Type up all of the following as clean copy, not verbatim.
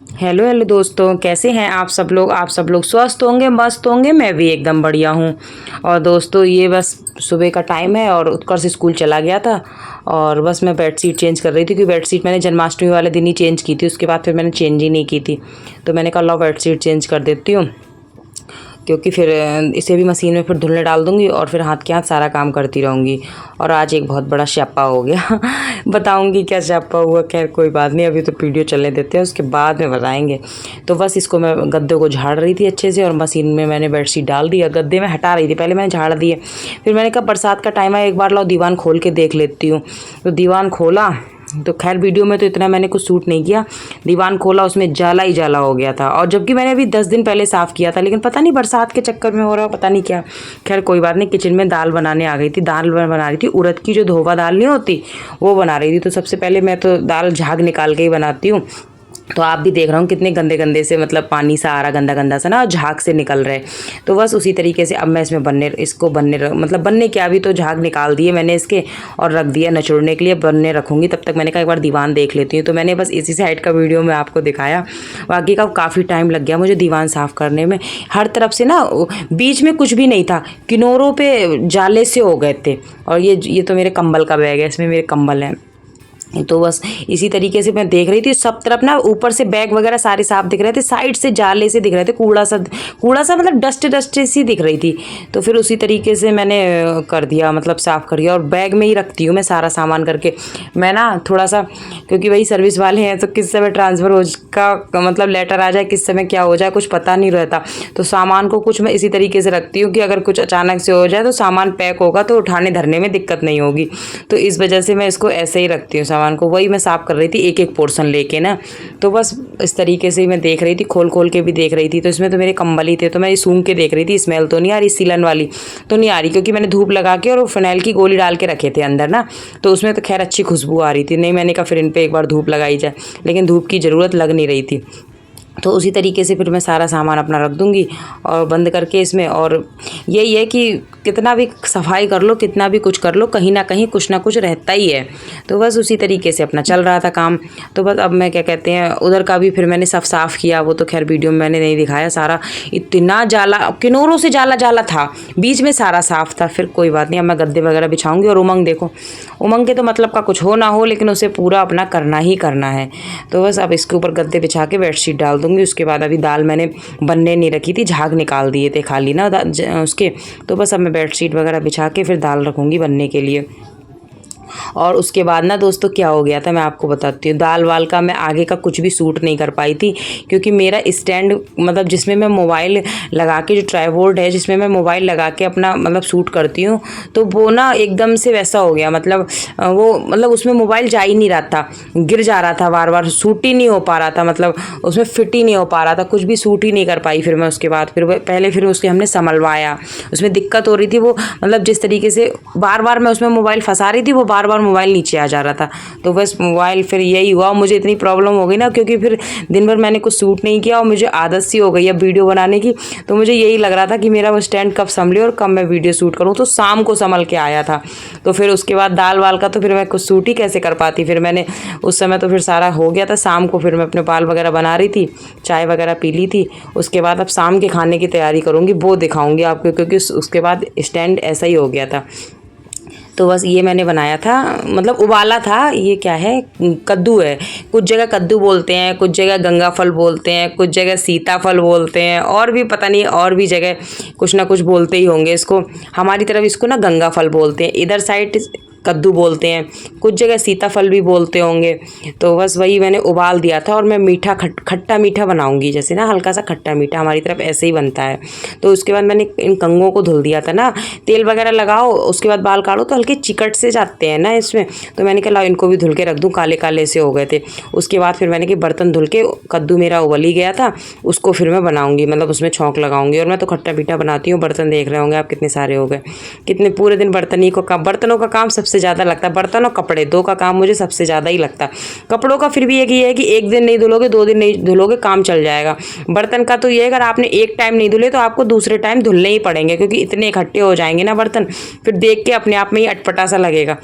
Hello hello दोस्तों, कैसे हैं आप सब लोग। आप सब लोग स्वस्थ होंगे, मस्त होंगे। मैं भी एकदम बढ़िया हूँ। और दोस्तों, ये बस सुबह का टाइम है और उत्कर्ष स्कूल चला गया था। और बस मैं बेडशीट चेंज कर रही थी, क्योंकि बेडशीट मैंने जन्माष्टमी वाले दिन ही चेंज की थी। उसके बाद फिर मैंने चेंज ही नहीं की थी। तो मैंने कहा लो बेडशीट चेंज कर देती हूँ, क्योंकि फिर इसे भी मशीन में फिर धुलने डाल दूँगी और फिर हाथ के हाथ सारा काम करती रहूँगी। और आज एक बहुत बड़ा स्यापा हो गया बताऊँगी क्या स्यापा हुआ। खैर कोई बात नहीं, अभी तो वीडियो चलने देते हैं, उसके बाद में बताएंगे। तो बस इसको मैं गद्दे को झाड़ रही थी अच्छे से, और मशीन में मैंने बेडशीट डाल दिया। गद्दे में हटा रही थी, पहले मैंने झाड़ दिए। फिर मैंने कहा बरसात का टाइम है, एक बार लाओ दीवान खोल के देख लेती हूँ। तो दीवान खोला, तो खैर वीडियो में तो इतना मैंने कुछ शूट नहीं किया। दीवान खोला, उसमें जाला ही जाला हो गया था, और जबकि मैंने अभी 10 दिन पहले साफ़ किया था। लेकिन पता नहीं बरसात के चक्कर में हो रहा, पता नहीं क्या। खैर कोई बात नहीं। किचन में दाल बनाने आ गई थी। दाल बना रही थी उड़द की, जो धोवा दाल नहीं होती, वो बना रही थी। तो सबसे पहले मैं तो दाल झाग निकाल के ही बनाती हूँ। तो आप भी देख रहा हूँ कितने गंदे गंदे से, मतलब पानी सा आ रहा गंदा गंदा सा ना, और झाग से निकल रहे। तो बस उसी तरीके से अब मैं इसमें बनने क्या, अभी तो झाग निकाल दिए मैंने इसके और रख दिया नचोड़ने के लिए। बनने रखूँगी, तब तक मैंने कहा एक बार दीवान देख लेती हूँ। तो मैंने बस इसी साइड का वीडियो में आपको दिखाया। बाकी का काफ़ी टाइम लग गया मुझे दीवान साफ़ करने में। हर तरफ से ना, बीच में कुछ भी नहीं था, किनारों पे जाले से हो गए थे। और ये तो मेरे कंबल का बैग है, इसमें मेरे कंबल हैं। तो बस इसी तरीके से मैं देख रही थी सब तरफ ना, ऊपर से बैग वगैरह सारे साफ दिख रहे थे, साइड से जाले से दिख रहे थे, कूड़ा सा मतलब डस्ट सी दिख रही थी। तो फिर उसी तरीके से मैंने कर दिया, मतलब साफ़ कर दिया। और बैग में ही रखती हूँ मैं सारा सामान करके। मैं ना थोड़ा सा, क्योंकि वही सर्विस वाले हैं, तो किस समय ट्रांसफ़र हो का मतलब लेटर आ जाए, किस समय क्या हो जाए, कुछ पता नहीं रहता। तो सामान को कुछ मैं इसी तरीके से रखती हूँ कि अगर कुछ अचानक से हो जाए तो सामान पैक होगा, तो उठाने धरने में दिक्कत नहीं होगी। तो इस वजह से मैं इसको ऐसे ही रखती हूँ सामान को। वही मैं साफ़ कर रही थी एक एक पोर्शन लेके ना। तो बस इस तरीके से ही मैं देख रही थी, खोल खोल के भी देख रही थी। तो इसमें तो मेरे कंबल ही थे, तो मैं ये सूंघ के देख रही थी, स्मेल तो नहीं आ रही, सीलन वाली तो नहीं आ रही, क्योंकि मैंने धूप लगा के और फिनाइल की गोली डाल के रखे थे अंदर ना। तो उसमें तो खैर अच्छी खुशबू आ रही थी। नहीं, मैंने कहा फिर इन पर एक बार धूप लगाई जाए, लेकिन धूप की ज़रूरत लग नहीं रही थी। तो उसी तरीके से फिर मैं सारा सामान अपना रख दूँगी और बंद करके इसमें। और यही है कि कितना भी सफाई कर लो, कितना भी कुछ कर लो, कहीं ना कहीं कुछ ना कुछ रहता ही है। तो बस उसी तरीके से अपना चल रहा था काम। तो बस अब मैं क्या कहते हैं, उधर का भी फिर मैंने सब साफ़ किया। वो तो खैर वीडियो में मैंने नहीं दिखाया सारा। इतना जाला, किनारों से जाला जाला था, बीच में सारा साफ़ था। फिर कोई बात नहीं, अब मैं गद्दे वगैरह बिछाऊँगी। और उमंग देखो, उमंग के तो मतलब का कुछ हो ना हो, लेकिन उसे पूरा अपना करना ही करना है। तो बस अब इसके ऊपर गद्दे बिछा के बेडशीट डाल दूँगी। उसके बाद अभी दाल मैंने बनने नहीं रखी थी, झाग निकाल दिए थे खाली ना उसके। तो बस अब मैं बेडशीट वगैरह बिछा के फिर दाल रखूँगी बनने के लिए। और उसके बाद ना दोस्तों क्या हो गया था मैं आपको बताती हूँ। दाल वाल का मैं आगे का कुछ भी सूट नहीं कर पाई थी, क्योंकि मेरा स्टैंड, मतलब जिसमें मैं मोबाइल लगा के, जो ट्राइपॉड है जिसमें मैं मोबाइल लगा के अपना मतलब शूट करती हूँ, तो वो ना एकदम से वैसा हो गया। मतलब वो मतलब उसमें मोबाइल जा ही नहीं रहा था, गिर जा रहा था बार बार, सूट ही नहीं हो पा रहा था, मतलब उसमें फिट ही नहीं हो पा रहा था, कुछ भी सूट ही नहीं कर पाई। फिर मैं उसके बाद फिर उसके हमने संभलवाया। उसमें दिक्कत हो रही थी, वो मतलब जिस तरीके से बार बार मैं उसमें मोबाइल फंसा रही थी, वो बार बार मोबाइल नीचे आ जा रहा था। तो बस मोबाइल फिर यही हुआ, मुझे इतनी प्रॉब्लम हो गई ना, क्योंकि फिर दिन भर मैंने कुछ शूट नहीं किया और मुझे आदत सी हो गई अब वीडियो बनाने की। तो मुझे यही लग रहा था कि मेरा वो स्टैंड कब संभले और कब मैं वीडियो शूट करूँ। तो शाम को संभल के आया था। तो फिर उसके बाद दाल वाल का तो फिर मैं कुछ शूट ही कैसे कर पाती। फिर मैंने उस समय तो फिर सारा हो गया था। शाम को फिर मैं अपने बाल वगैरह बना रही थी, चाय वगैरह पी ली थी। उसके बाद अब शाम के खाने की तैयारी करूँगी, वो दिखाऊँगी आपको, क्योंकि उसके बाद स्टैंड ऐसा ही हो गया था। तो बस ये मैंने बनाया था, मतलब उबाला था। ये क्या है, कद्दू है। कुछ जगह कद्दू बोलते हैं, कुछ जगह गंगा फल बोलते हैं, कुछ जगह सीताफल बोलते हैं, और भी पता नहीं, और भी जगह कुछ ना कुछ बोलते ही होंगे इसको। हमारी तरफ इसको ना गंगा फल बोलते हैं, इधर साइड कद्दू बोलते हैं, कुछ जगह सीताफल भी बोलते होंगे। तो बस वही मैंने उबाल दिया था। और मैं मीठा खट्टा मीठा बनाऊंगी, जैसे ना हल्का सा खट्टा मीठा, हमारी तरफ ऐसे ही बनता है। तो उसके बाद मैंने इन कंगों को धुल दिया था ना। तेल वगैरह लगाओ, उसके बाद बाल काढ़ो तो हल्के चिकट से जाते हैं ना इसमें। तो मैंने कहा इनको भी धुल के रख दूँ, काले काले से हो गए थे। उसके बाद फिर मैंने कि बर्तन धुल के, कद्दू मेरा उबल ही गया था, उसको फिर मैं बनाऊंगी, मतलब उसमें छौंक लगाऊंगी। और मैं तो खट्टा मीठा बनाती हूँ। बर्तन देख रहे होंगे आप कितने सारे हो गए, कितने पूरे दिन बर्तनों का काम सबसे ज़्यादा लगता है। बर्तन और कपड़े, दो का काम मुझे सबसे ज़्यादा ही लगता है। कपड़ों का फिर भी एक ये है कि एक दिन नहीं धुलोगे, 2 दिन नहीं धुलोगे, काम चल जाएगा। बर्तन का तो ये है, अगर आपने एक टाइम नहीं धुले तो आपको दूसरे टाइम धुलने ही पड़ेंगे, क्योंकि इतने इकट्ठे हो जाएंगे ना बर्तन, फिर देख के अपने आप में ही अटपटा सा लगेगा।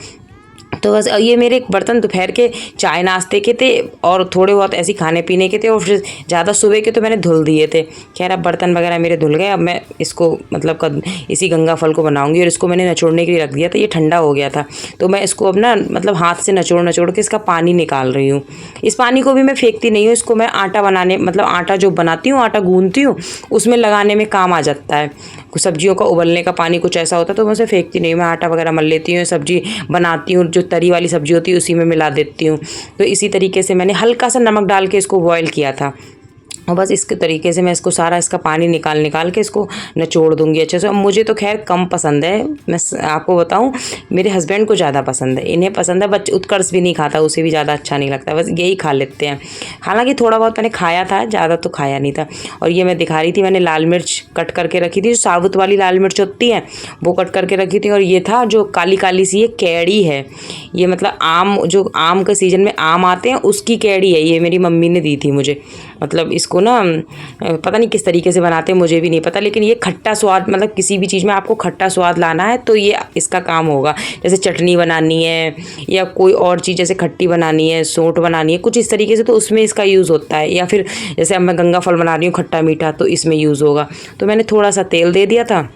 तो बस ये मेरे बर्तन दोपहर के चाय नाश्ते के थे और थोड़े बहुत ऐसे खाने पीने के थे, और फिर ज़्यादा सुबह के तो मैंने धुल दिए थे। खैर अब बर्तन वगैरह मेरे धुल गए। अब मैं इसको मतलब इसी गंगा फल को बनाऊंगी, और इसको मैंने नचोड़ने के लिए रख दिया था, ये ठंडा हो गया था। तो मैं इसको अब ना मतलब हाथ से नचोड़ के इसका पानी निकाल रही हूँ। इस पानी को भी मैं फेंकती नहीं हूँ, इसको मैं आटा बनाने मतलब आटा जो बनाती हूँ, आटा गूँथती हूँ, उसमें लगाने में काम आ जाता है। कुछ सब्जियों का उबलने का पानी कुछ ऐसा होता है तो मैं उसे फेंकती नहीं, मैं आटा वगैरह मल लेती हूँ, सब्जी बनाती हूँ, जो तरी वाली सब्जी होती है उसी में मिला देती हूँ। तो इसी तरीके से मैंने हल्का सा नमक डाल के इसको बॉयल किया था, और बस इसके तरीके से मैं इसको सारा इसका पानी निकाल के इसको निचोड़ दूंगी अच्छे से। अब मुझे तो खैर कम पसंद है, मैं आपको बताऊं, मेरे हस्बैंड को ज़्यादा पसंद है, इन्हें पसंद है। बच्चे उत्कर्ष भी नहीं खाता, उसे भी ज़्यादा अच्छा नहीं लगता, बस यही खा लेते हैं। हालांकि थोड़ा बहुत मैंने खाया था, ज़्यादा तो खाया नहीं था। और ये मैं दिखा रही थी, मैंने लाल मिर्च कट करके रखी थी, जो साबुत वाली लाल मिर्च होती है वो कट करके रखी थी। और ये था जो काली काली सी ये कैड़ी है, ये मतलब आम, जो आम के सीज़न में आम आते हैं उसकी कैड़ी है, ये मेरी मम्मी ने दी थी मुझे। मतलब इसको ना पता नहीं किस तरीके से बनाते हैं, मुझे भी नहीं पता, लेकिन ये खट्टा स्वाद, मतलब किसी भी चीज़ में आपको खट्टा स्वाद लाना है तो ये इसका काम होगा। जैसे चटनी बनानी है या कोई और चीज़ जैसे खट्टी बनानी है, सोंठ बनानी है, कुछ इस तरीके से, तो उसमें इसका यूज़ होता है। या फिर जैसे अब मैं गंगा फल बना रही हूँ खट्टा मीठा, तो इसमें यूज़ होगा। तो मैंने थोड़ा सा तेल दे दिया था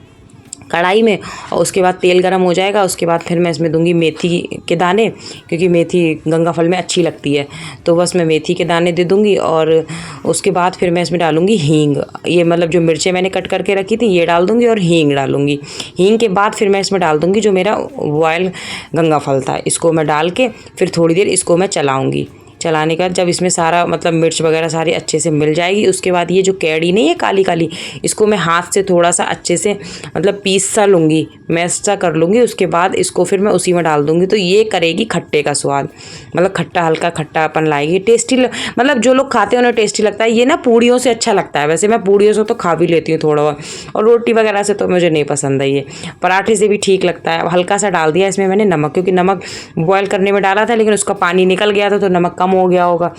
कढ़ाई में, और उसके बाद तेल गरम हो जाएगा, उसके बाद फिर मैं इसमें दूंगी मेथी के दाने, क्योंकि मेथी गंगा फल में अच्छी लगती है। तो बस मैं मेथी के दाने दे दूंगी, और उसके बाद फिर मैं इसमें डालूंगी हींग। ये मतलब जो मिर्चें मैंने कट करके रखी थी ये डाल दूंगी, और हींग डालूंगी। हींग के बाद फिर मैं इसमें डाल दूंगी जो मेरा बॉयल गंगा फल था, इसको मैं डाल के फिर थोड़ी देर इसको मैं चलाऊँगी। चलाने का जब इसमें सारा मतलब मिर्च वगैरह सारी अच्छे से मिल जाएगी, उसके बाद ये जो कैड़ी नहीं है काली काली, इसको मैं हाथ से थोड़ा सा अच्छे से मतलब पीस सा लूँगी, मैश सा कर लूँगी। उसके बाद इसको फिर मैं उसी में डाल दूँगी, तो ये करेगी खट्टे का स्वाद, मतलब खट्टा हल्का खट्टापन लाएगी, टेस्टी। मतलब जो लोग खाते हैं उन्हें टेस्टी लगता है। ये ना पूड़ियों से अच्छा लगता है, वैसे मैं पूड़ियों से तो खा भी लेती हूँ थोड़ा बहुत, और रोटी वगैरह से तो मुझे नहीं पसंद है। ये पराठे से भी ठीक लगता है। हल्का सा डाल दिया इसमें मैंने नमक, क्योंकि नमक बॉयल करने में डाला था लेकिन उसका पानी निकल गया था, तो नमक कम हो गया होगा।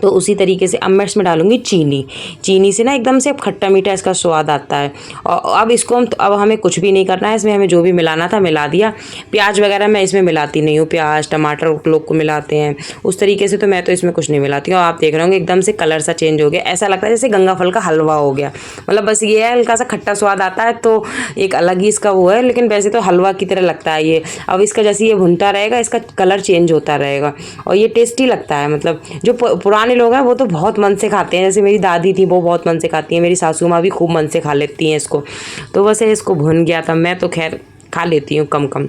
तो उसी तरीके से अब मैं इसमें डालूंगी चीनी। चीनी से ना एकदम से अब खट्टा मीठा इसका स्वाद आता है। और अब इसको अब हमें कुछ भी नहीं करना है, इसमें हमें जो भी मिलाना था मिला दिया। प्याज वगैरह मैं इसमें मिलाती नहीं हूँ, प्याज टमाटर लोग को मिलाते हैं उस तरीके से, तो मैं तो इसमें कुछ नहीं मिलाती हूँ। आप देख रहे होंगे एकदम से कलर सा चेंज हो गया, ऐसा लगता है जैसे गंगा फल का हलवा हो गया। मतलब बस ये है हल्का सा खट्टा स्वाद आता है, तो एक अलग ही इसका वो है, लेकिन वैसे तो हलवा की तरह लगता है ये। अब इसका जैसे ये भुनता रहेगा इसका कलर चेंज होता रहेगा, और ये टेस्टी लगता है। मतलब जो पुराने लोग हैं वो तो बहुत मन से खाते हैं, जैसे मेरी दादी थी वो बहुत मन से खाती है, मेरी सासू माँ भी खूब मन से खा लेती हैं इसको। तो बस इसको भुन गया था, मैं तो खैर खा लेती हूँ कम कम।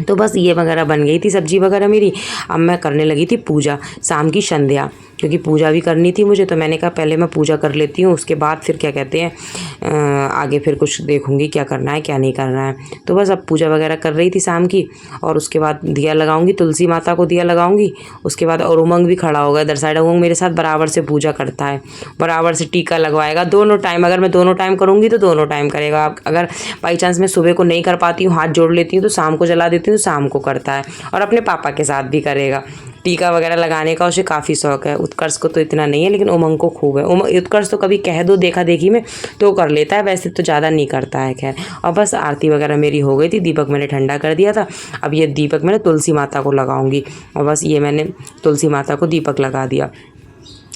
तो बस ये वगैरह बन गई थी सब्जी वगैरह मेरी। अब मैं करने लगी थी पूजा, शाम की संध्या, क्योंकि पूजा भी करनी थी मुझे। तो मैंने कहा पहले मैं पूजा कर लेती हूँ, उसके बाद फिर क्या कहते हैं आगे फिर कुछ देखूँगी क्या करना है क्या नहीं करना है। तो बस अब पूजा वगैरह कर रही थी शाम की, और उसके बाद दिया लगाऊंगी, तुलसी माता को दिया लगाऊंगी। उसके बाद और उमंग भी खड़ा होगा इधर साइड, उमंग मेरे साथ बराबर से पूजा करता है, बराबर से टीका लगवाएगा दोनों टाइम। अगर मैं दोनों टाइम करूँगी तो दोनों टाइम करेगा। अगर बाई चांस मैं सुबह को नहीं कर पाती हूँ, हाथ जोड़ लेती हूँ, तो शाम को जला देती हूँ, शाम को करता है। और अपने पापा के साथ भी करेगा। टीका वगैरह लगाने का उसे काफ़ी शौक है। उत्कर्ष को तो इतना नहीं है, लेकिन उमंग को खूब है। उत्कर्ष तो कभी कह दो देखा देखी में तो कर लेता है, वैसे तो ज़्यादा नहीं करता है। खैर, और बस आरती वगैरह मेरी हो गई थी, दीपक मैंने ठंडा कर दिया था। अब ये दीपक मैंने तुलसी माता को लगाऊंगी, और बस ये मैंने तुलसी माता को दीपक लगा दिया,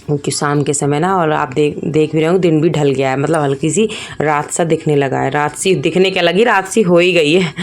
क्योंकि शाम के समय ना, और आप देख भी रहे हो दिन भी ढल गया है, मतलब हल्की सी रात सा दिखने लगा है। रात सी दिखने क्या लगी, रात सी हो ही गई है।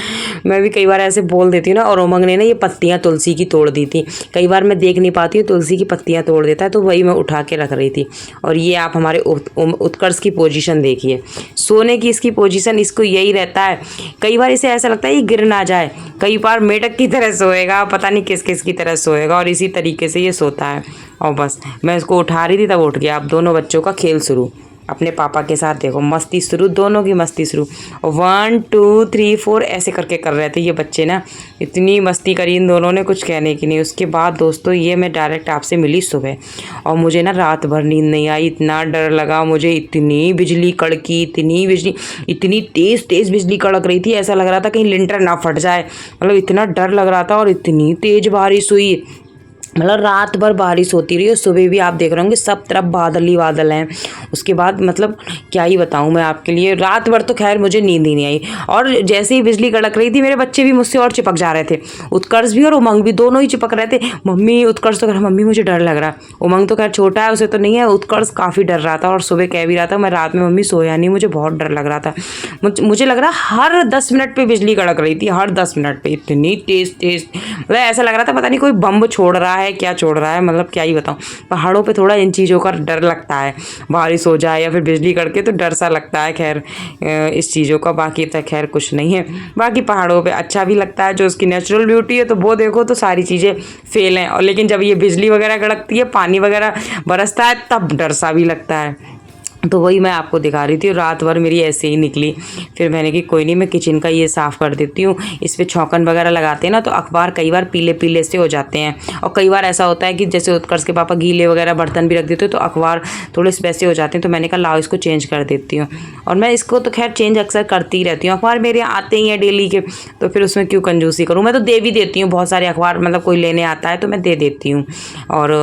मैं भी कई बार ऐसे बोल देती हूँ ना। और उमंग ने ना ये पत्तियाँ तुलसी की तोड़ दी थी, कई बार मैं देख नहीं पाती हूँ, तुलसी की पत्तियाँ तोड़ देता है, तो वही मैं उठा के रख रही थी। और ये आप हमारे उत्कर्ष की पोजीशन देखिए, सोने की इसकी पोजीशन, इसको यही रहता है। कई बार इसे ऐसा लगता है ये गिर ना जाए, कई बार मेढक की तरह सोएगा, पता नहीं किस किस की तरह सोएगा, और इसी तरीके से ये सोता है। और बस मैं इसको उठा रही थी तब उठ गया। अब दोनों बच्चों का खेल शुरू, अपने पापा के साथ देखो मस्ती शुरू, दोनों की मस्ती शुरू। 1 2 3 4 ऐसे करके कर रहे थे ये बच्चे ना, इतनी मस्ती करी इन दोनों ने, कुछ कहने की नहीं। उसके बाद दोस्तों ये मैं डायरेक्ट आपसे मिली सुबह, और मुझे ना रात भर नींद नहीं आई, इतना डर लगा मुझे, इतनी बिजली कड़की, इतनी बिजली, इतनी तेज़ तेज़ बिजली कड़क रही थी, ऐसा लग रहा था कहीं लिंटर ना फट जाए, मतलब इतना डर लग रहा था। और इतनी तेज़ बारिश हुई, मतलब रात भर बारिश होती रही, और सुबह भी आप देख रहे होंगे सब तरफ बादल ही बादल हैं। उसके बाद मतलब क्या ही बताऊँ मैं आपके लिए, रात भर तो खैर मुझे नींद ही नहीं आई। और जैसे ही बिजली कड़क रही थी, मेरे बच्चे भी मुझसे और चिपक जा रहे थे, उत्कर्ष भी और उमंग भी, दोनों ही चिपक रहे थे। मम्मी, उत्कर्ष तो कह रहा मम्मी मुझे डर लग रहा, उमंग तो खैर छोटा है, उसे तो नहीं है, उत्कर्ष काफ़ी डर रहा था और सुबह कह भी रहा था मैं रात में मम्मी सोया नहीं, मुझे बहुत डर लग रहा था। मुझे लग रहा हर 10 मिनट पे बिजली कड़क रही थी, हर 10 मिनट पे इतनी तेज तेज, मतलब ऐसा लग रहा था पता नहीं कोई बम छोड़ रहा है, क्या छोड़ रहा है, मतलब क्या ही बताऊँ। पहाड़ों पे थोड़ा इन चीज़ों का डर लगता है, बारिश हो जाए या फिर बिजली कड़के तो डर सा लगता है। खैर इस चीज़ों का बाकी तो खैर कुछ नहीं है। बाकी पहाड़ों पे अच्छा भी लगता है, जो उसकी नेचुरल ब्यूटी है तो वो देखो तो सारी चीज़ें फेल हैं, और लेकिन जब ये बिजली वगैरह कड़कती है, पानी वगैरह बरसता है, तब डर सा भी लगता है। तो वही मैं आपको दिखा रही थी, रात भर मेरी ऐसे ही निकली। फिर मैंने कि कोई नहीं, मैं किचन का ये साफ़ कर देती हूँ, इस पर छौंकन वगैरह लगाते हैं ना तो अखबार कई बार पीले पीले से हो जाते हैं, और कई बार ऐसा होता है कि जैसे उत्कर्ष के पापा गीले वगैरह बर्तन भी रख देते हैं तो अखबार थोड़े से वैसे हो जाते हैं। तो मैंने कहा लाओ इसको चेंज कर देती हूँ, और मैं इसको तो खैर चेंज अक्सर करती ही रहती हूँ, अखबार मेरे यहाँ आते ही हैं डेली के, तो फिर उसमें क्यों कंजूसी करूँ। मैं तो दे भी देती हूँ बहुत सारे अखबार, मतलब कोई लेने आता है तो मैं दे देती हूँ, और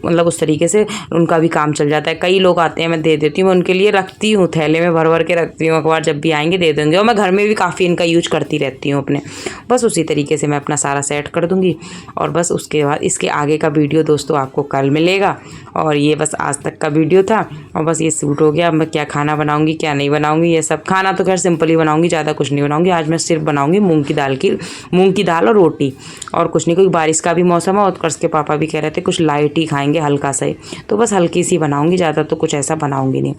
मतलब उस तरीके से उनका भी काम चल जाता है। कई लोग आते हैं मैं दे देती हूँ, मैं उनके लिए रखती हूँ, थैले में भर भर के रखती हूँ, अखबार जब भी आएंगे दे देंगे। और मैं घर में भी काफ़ी इनका यूज करती रहती हूँ अपने, बस उसी तरीके से मैं अपना सारा सेट कर दूँगी। और बस उसके बाद इसके आगे का वीडियो दोस्तों आपको कल मिलेगा। और ये बस आज तक का वीडियो था, और बस ये सूट हो गया। अब मैं क्या खाना बनाऊँगी क्या नहीं बनाऊँगी, ये सब खाना तो खैर सिंपल ही बनाऊँगी, ज़्यादा कुछ नहीं बनाऊँगी। आज मैं सिर्फ बनाऊँगी मूँग की दाल और रोटी, और कुछ नहीं। क्योंकि बारिश का भी मौसम है, उत्कर्ष के पापा भी कह रहे थे कुछ लाइट ही खाएंगे, हल्का सा ही, तो बस हल्की सी बनाऊंगी, ज़्यादा तो कुछ ऐसा बनाऊंगी नहीं।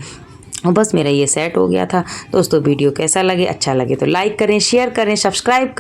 और बस मेरा ये सेट हो गया था दोस्तों। वीडियो कैसा लगे, अच्छा लगे तो लाइक करें, शेयर करें, सब्सक्राइब करें।